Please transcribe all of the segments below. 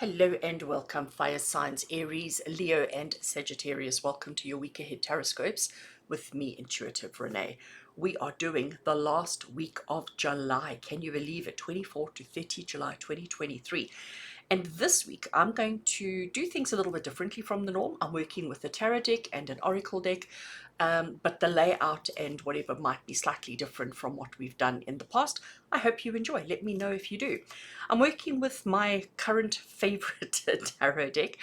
Hello and welcome, fire signs Aries, Leo and Sagittarius. Welcome to your week ahead TarotScopes with me, Intuitive Rene. We are doing the last week of July. Can you believe it? 24 to 30 July 2023. And this week I'm going to do things a little bit differently from the norm. I'm working with a tarot deck and an oracle deck. But the layout and whatever might be slightly different from what we've done in the past. I hope you enjoy. Let me know if you do. I'm working with my current favorite tarot deck.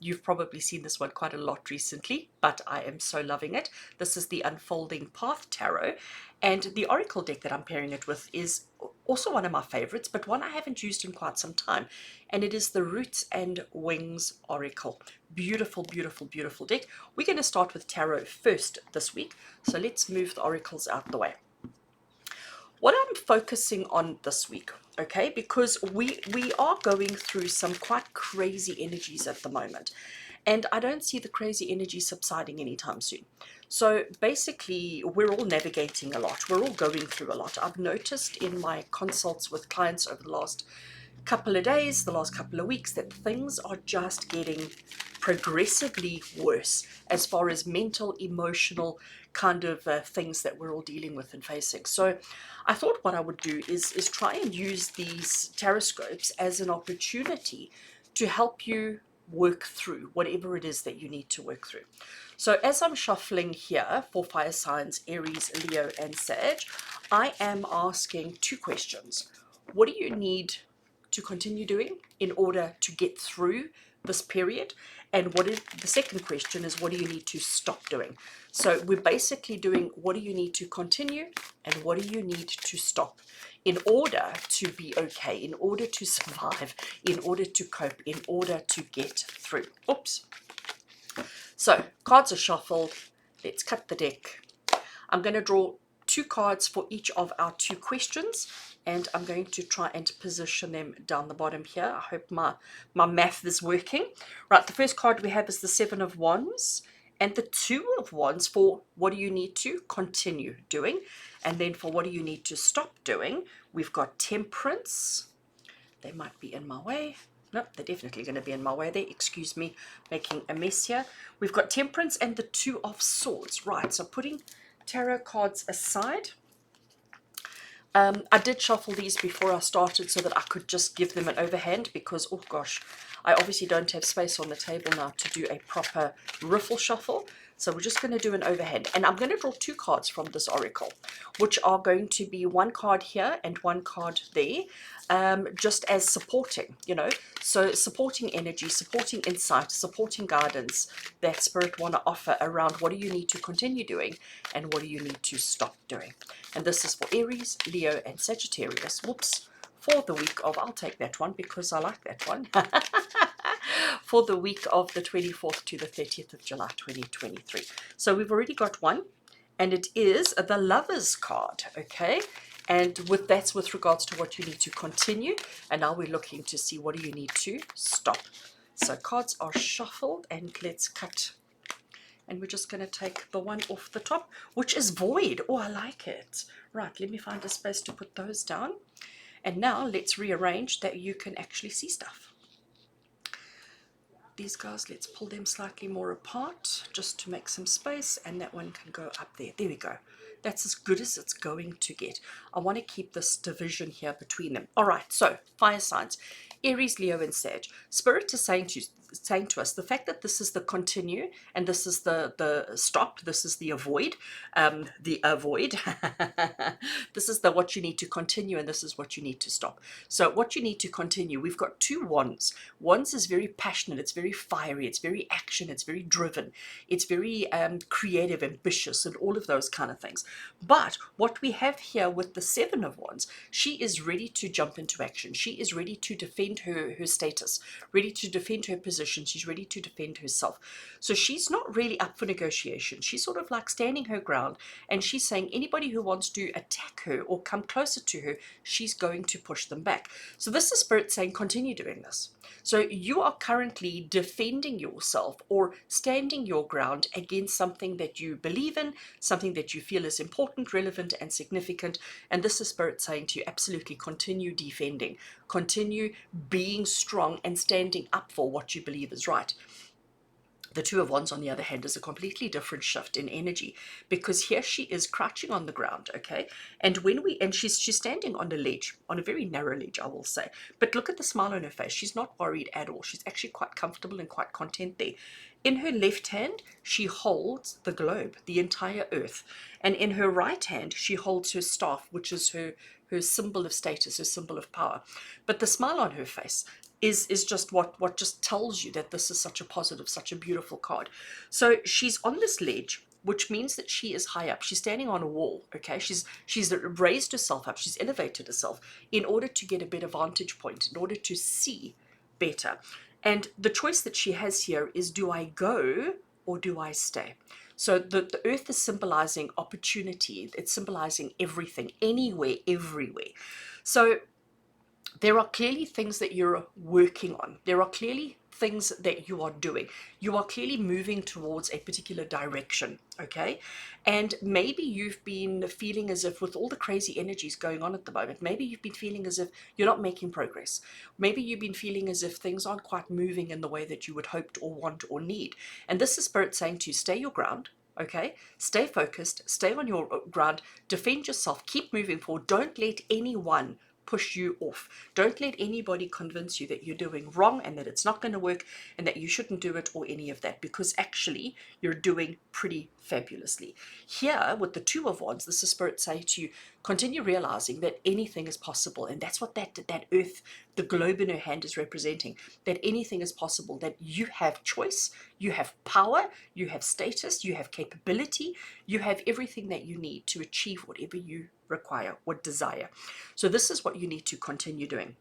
You've probably seen this one quite a lot recently, but I am so loving it. This is the Unfolding Path Tarot, and the oracle deck that I'm pairing it with is also one of my favorites, but one I haven't used in quite some time, and it is the Roots and Wings Oracle. Beautiful, beautiful, beautiful deck. We're going to start with tarot first this week, so let's move the oracles out the way. What I'm focusing on this week, okay, because we are going through some quite crazy energies at the moment, and I don't see the crazy energy subsiding anytime soon. So basically, we're all navigating a lot. We're all going through a lot. I've noticed in my consults with clients over the last couple of days, the last couple of weeks, that things are just getting progressively worse as far as mental, emotional kind of things that we're all dealing with and facing. So I thought what I would do is try and use these TarotScopes as an opportunity to help you work through whatever it is that you need to work through. So as I'm shuffling here for fire signs Aries, Leo and Sag, I am asking two questions. What do you need to continue doing in order to get through this period? And the second question is, what do you need to stop doing? So we're basically doing, what do you need to continue and what do you need to stop in order to be okay, in order to survive, in order to cope, in order to get through. Oops. So cards are shuffled. Let's cut the deck. I'm going to draw two cards for each of our two questions, and I'm going to try and position them down the bottom here. I hope my math is working. Right, the first card we have is the Seven of Wands, and the Two of Wands for what do you need to continue doing, and then for what do you need to stop doing, we've got Temperance. They might be in my way. Nope, they're definitely going to be in my way there. Excuse me, making a mess here. We've got Temperance and the Two of Swords. Right, so putting tarot cards aside, I did shuffle these before I started so that I could just give them an overhand because, oh gosh, I obviously don't have space on the table now to do a proper riffle shuffle. So we're just going to do an overhand. And I'm going to draw two cards from this oracle, which are going to be one card here and one card there, just as supporting, so supporting energy, supporting insight, supporting guidance that Spirit want to offer around what do you need to continue doing and what do you need to stop doing. And this is for Aries, Leo, and Sagittarius. Whoops. For the week of, I'll take that one because I like that one. For the week of the 24th to the 30th of July 2023. So we've already got one, and it is the Lovers card, okay? And that's with regards to what you need to continue, and now we're looking to see what do you need to stop. So cards are shuffled, and let's cut. And we're just going to take the one off the top, which is Void. Oh, I like it. Right, let me find a space to put those down. And now let's rearrange that you can actually see stuff. These guys, let's pull them slightly more apart just to make some space, and that one can go up there. There we go. That's as good as it's going to get. I want to keep this division here between them. All right, so fire signs, Aries, Leo, and Sag. Spirit is saying to us the fact that this is the continue and this is the stop, this is the avoid, this is the what you need to continue and this is what you need to stop. So what you need to continue, we've got two wands. Wands is very passionate, it's very fiery, it's very action, it's very driven, it's very creative, ambitious, and all of those kind of things. But what we have here with the Seven of Wands, she is ready to jump into action. She is ready to defend her status, ready to defend her position. She's ready to defend herself. So she's not really up for negotiation. She's sort of like standing her ground, and she's saying anybody who wants to attack her or come closer to her, she's going to push them back. So this is Spirit saying continue doing this. So you are currently defending yourself or standing your ground against something that you believe in, something that you feel is important, relevant, and significant. And this is Spirit saying to you, absolutely continue defending continue being strong and standing up for what you believe is right. The Two of Wands, on the other hand, is a completely different shift in energy, because here she is crouching on the ground, okay? And she's standing on a ledge, on a very narrow ledge, I will say. But look at the smile on her face. She's not worried at all. She's actually quite comfortable and quite content there. In her left hand, she holds the globe, the entire earth. And in her right hand, she holds her staff, which is her symbol of status, her symbol of power. But the smile on her face is just what just tells you that this is such a positive, such a beautiful card. So she's on this ledge, which means that she is high up. She's standing on a wall, okay? She's raised herself up, she's elevated herself in order to get a better vantage point, in order to see better. And the choice that she has here is, do I go or do I stay? So the earth is symbolizing opportunity. It's symbolizing everything, anywhere, everywhere. So there are clearly things that you're working on. There are clearly things that you are doing. You are clearly moving towards a particular direction, okay? And maybe you've been feeling as if, with all the crazy energies going on at the moment, maybe you've been feeling as if you're not making progress. Maybe you've been feeling as if things aren't quite moving in the way that you would hope or want or need. And this is Spirit saying to you, stay your ground. Okay, stay focused, stay on your ground, defend yourself, keep moving forward. Don't let anyone push you off. Don't let anybody convince you that you're doing wrong and that it's not going to work and that you shouldn't do it or any of that, because actually you're doing pretty fabulously. Here with the Two of Wands, this is Spirit say to you, continue realizing that anything is possible, and that's what that earth, the globe in her hand, is representing, that anything is possible, that you have choice, you have power, you have status, you have capability, you have everything that you need to achieve whatever you require or desire. So this is what you need to continue doing.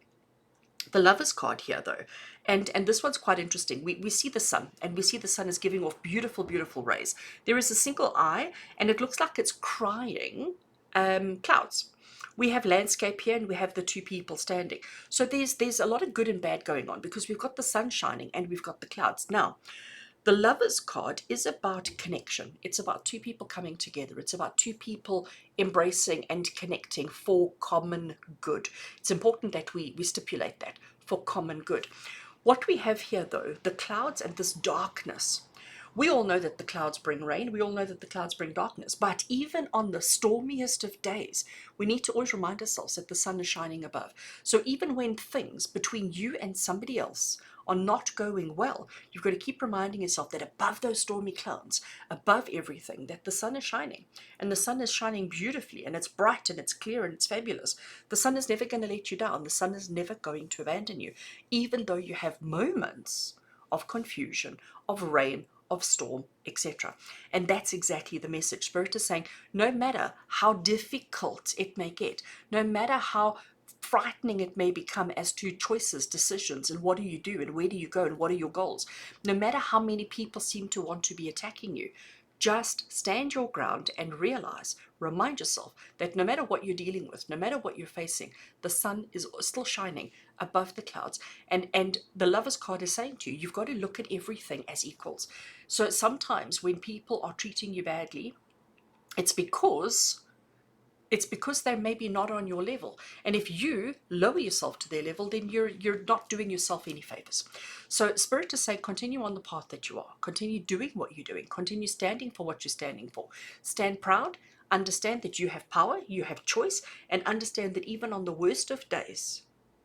The Lovers card here, though, and this one's quite interesting. We see the sun, and we see the sun is giving off beautiful, beautiful rays. There is a single eye, and it looks like it's crying clouds. We have landscape here, and we have the two people standing. So there's a lot of good and bad going on, because we've got the sun shining and we've got the clouds. Now, the Lovers card is about connection. It's about two people coming together. It's about two people embracing and connecting for common good. It's important that we stipulate that, for common good. What we have here, though, the clouds and this darkness. We all know that the clouds bring rain. We all know that the clouds bring darkness. But even on the stormiest of days, we need to always remind ourselves that the sun is shining above. So even when things between you and somebody else are not going well, you've got to keep reminding yourself that above those stormy clouds, above everything, that the sun is shining. And the sun is shining beautifully, and it's bright and it's clear and it's fabulous. The sun is never going to let you down. The sun is never going to abandon you, even though you have moments of confusion, of rain, of storm, etc. And that's exactly the message. Spirit is saying, no matter how difficult it may get, no matter how frightening it may become as to choices, decisions, and what do you do and where do you go and what are your goals, no matter how many people seem to want to be attacking you, just stand your ground and realize, remind yourself that no matter what you're dealing with, no matter what you're facing, the sun is still shining above the clouds. And the Lovers card is saying to you, you've got to look at everything as equals. So sometimes when people are treating you badly, it's because they're maybe not on your level. And if you lower yourself to their level, then you're not doing yourself any favors. So Spirit is saying, continue on the path that you are. Continue doing what you're doing. Continue standing for what you're standing for. Stand proud. Understand that you have power, you have choice, and understand that even on the worst of days,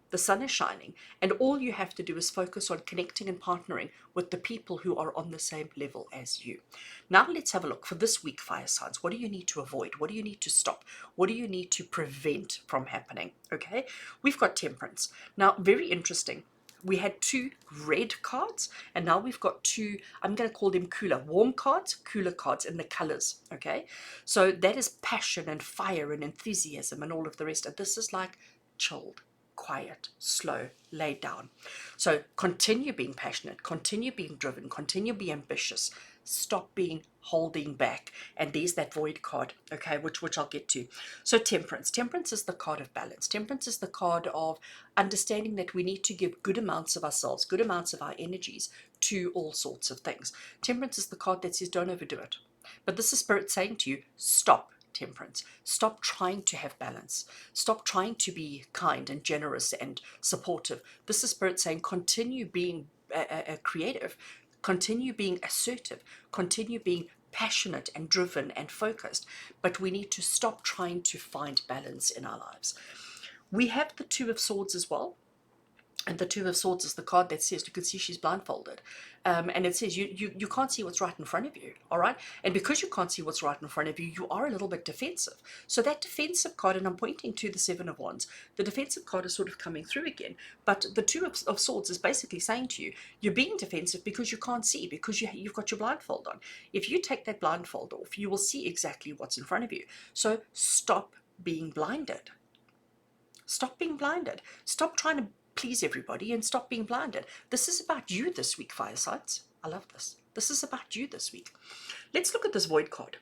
the sun is shining, and all you have to do is focus on connecting and partnering with the people who are on the same level as you. Now let's have a look for this week, fire signs. What do you need to avoid? What do you need to stop? What do you need to prevent from happening? Okay, we've got Temperance. Now, very interesting. We had two red cards, and now we've got two, I'm going to call them warm cards, cooler cards in the colors, okay? So that is passion and fire and enthusiasm and all of the rest. And this is like chilled, quiet, slow, laid down. So continue being passionate, continue being driven, continue being ambitious, stop being holding back. And there's that void card, okay, which I'll get to. So temperance is the card of balance. Temperance is the card of understanding that we need to give good amounts of ourselves, good amounts of our energies to all sorts of things. Temperance is the card that says don't overdo it. But this is Spirit saying to you, stop. temperance. Stop trying to have balance. Stop trying to be kind and generous and supportive. This is Spirit saying continue being creative, continue being assertive, continue being passionate and driven and focused, but we need to stop trying to find balance in our lives. We have the Two of Swords as well. And the Two of Swords is the card that says, you can see she's blindfolded. And it says you can't see what's right in front of you, all right? And because you can't see what's right in front of you, you are a little bit defensive. So that defensive card, and I'm pointing to the Seven of Wands, the defensive card is sort of coming through again. But the Two of Swords is basically saying to you, you're being defensive because you can't see, because you've got your blindfold on. If you take that blindfold off, you will see exactly what's in front of you. So stop being blinded. Stop being blinded. Stop trying to please everybody and stop being blinded. This is about you this week, fire signs. I love this. This is about you this week. Let's look at this void card.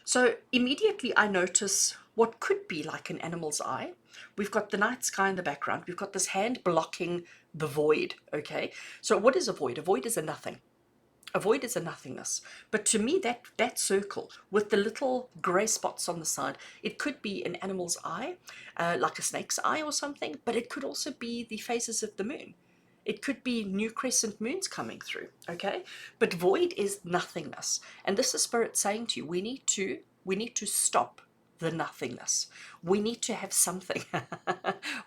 So immediately I notice what could be like an animal's eye. We've got the night sky in the background. We've got this hand blocking the void, okay? So what is a void? A void is a nothing. A void is a nothingness. But to me, that circle with the little grey spots on the side, it could be an animal's eye, like a snake's eye or something, but it could also be the phases of the moon. It could be new crescent moons coming through, okay? But void is nothingness. And this is Spirit saying to you, we need to stop the nothingness. We need to have something.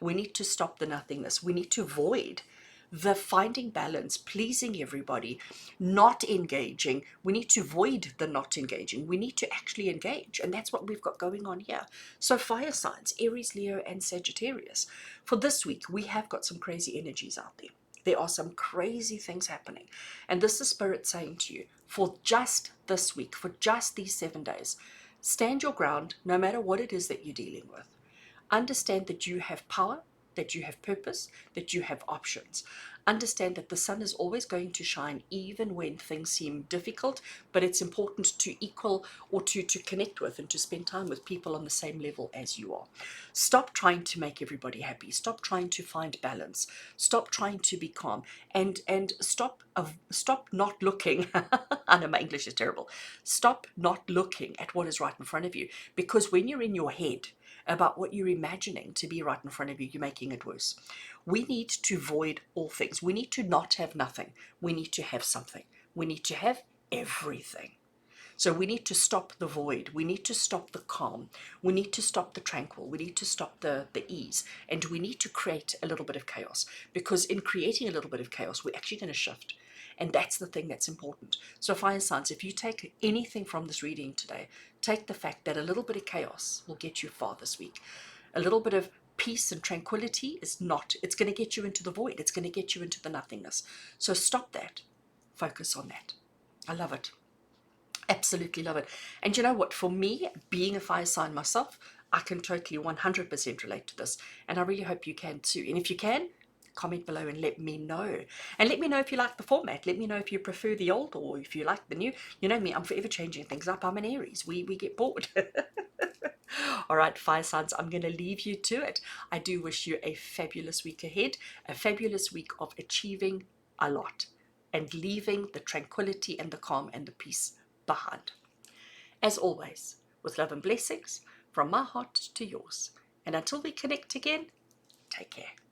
We need to stop the nothingness. We need to void the finding balance, pleasing everybody, not engaging. We need to void the not engaging. We need to actually engage. And that's what we've got going on here. So fire signs, Aries, Leo, and Sagittarius. For this week, we have got some crazy energies out there. There are some crazy things happening. And this is Spirit saying to you, for just this week, for just these 7 days, stand your ground no matter what it is that you're dealing with. Understand that you have power, that you have purpose, that you have options. Understand that the sun is always going to shine even when things seem difficult, but it's important to equal or to connect with and to spend time with people on the same level as you are. Stop trying to make everybody happy. Stop trying to find balance. Stop trying to be calm, and stop not looking. I know my English is terrible. Stop not looking at what is right in front of you, because when you're in your head about what you're imagining to be right in front of you, you're making it worse. We need to void all things. We need to not have nothing. We need to have something. We need to have everything. So we need to stop the void. We need to stop the calm. We need to stop the tranquil. We need to stop the ease. And we need to create a little bit of chaos, because in creating a little bit of chaos, we're actually going to shift. And that's the thing that's important. So fire signs, if you take anything from this reading today, take the fact that a little bit of chaos will get you far this week. A little bit of peace and tranquility is not. It's going to get you into the void. It's going to get you into the nothingness. So stop that. Focus on that. I love it. Absolutely love it. And you know what? For me, being a fire sign myself, I can totally 100% relate to this. And I really hope you can too. And if you can, comment below and let me know. And let me know if you like the format. Let me know if you prefer the old or if you like the new. You know me, I'm forever changing things up. I'm an Aries. We get bored. All right, fire signs, I'm going to leave you to it. I do wish you a fabulous week ahead, a fabulous week of achieving a lot and leaving the tranquility and the calm and the peace behind. As always, with love and blessings from my heart to yours. And until we connect again, take care.